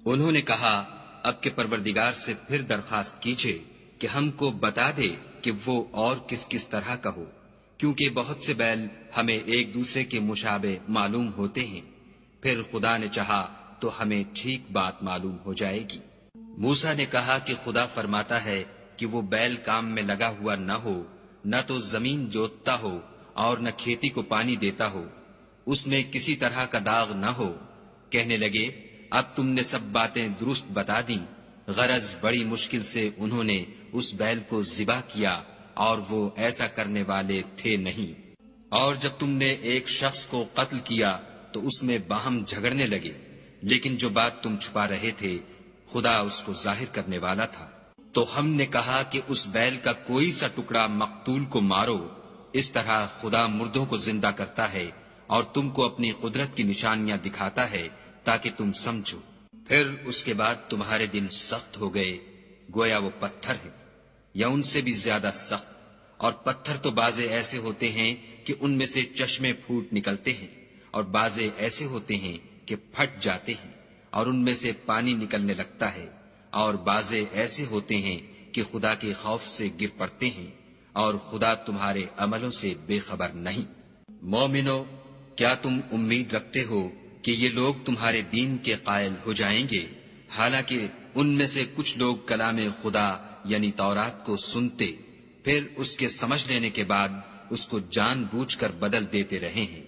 انہوں نے کہا اب کے پروردگار سے پھر درخواست کیجئے کہ ہم کو بتا دے کہ وہ اور کس کس طرح کا ہو، کیونکہ بہت سے بیل ہمیں ایک دوسرے کے مشابہ معلوم ہوتے ہیں، پھر خدا نے چاہا تو ہمیں ٹھیک بات معلوم ہو جائے گی۔ موسیٰ نے کہا کہ خدا فرماتا ہے کہ وہ بیل کام میں لگا ہوا نہ ہو، نہ تو زمین جوتتا ہو اور نہ کھیتی کو پانی دیتا ہو، اس میں کسی طرح کا داغ نہ ہو۔ کہنے لگے اب تم نے سب باتیں درست بتا دیں، غرض بڑی مشکل سے انہوں نے اس بیل کو ذبح کیا اور وہ ایسا کرنے والے تھے نہیں۔ اور جب تم نے ایک شخص کو قتل کیا تو اس میں باہم جھگڑنے لگے، لیکن جو بات تم چھپا رہے تھے خدا اس کو ظاہر کرنے والا تھا۔ تو ہم نے کہا کہ اس بیل کا کوئی سا ٹکڑا مقتول کو مارو، اس طرح خدا مردوں کو زندہ کرتا ہے اور تم کو اپنی قدرت کی نشانیاں دکھاتا ہے تاکہ تم سمجھو۔ پھر اس کے بعد تمہارے دل سخت ہو گئے گویا وہ پتھر ہے یا ان سے بھی زیادہ سخت، اور پتھر تو بازے ایسے ہوتے ہیں کہ ان میں سے چشمے پھوٹ نکلتے ہیں، اور بازے ایسے ہوتے ہیں کہ پھٹ جاتے ہیں اور ان میں سے پانی نکلنے لگتا ہے، اور بازے ایسے ہوتے ہیں کہ خدا کے خوف سے گر پڑتے ہیں، اور خدا تمہارے عملوں سے بے خبر نہیں۔ مومنو، کیا تم امید رکھتے ہو کہ یہ لوگ تمہارے دین کے قائل ہو جائیں گے، حالانکہ ان میں سے کچھ لوگ کلام خدا یعنی تورات کو سنتے، پھر اس کے سمجھ لینے کے بعد اس کو جان بوجھ کر بدل دیتے رہے ہیں۔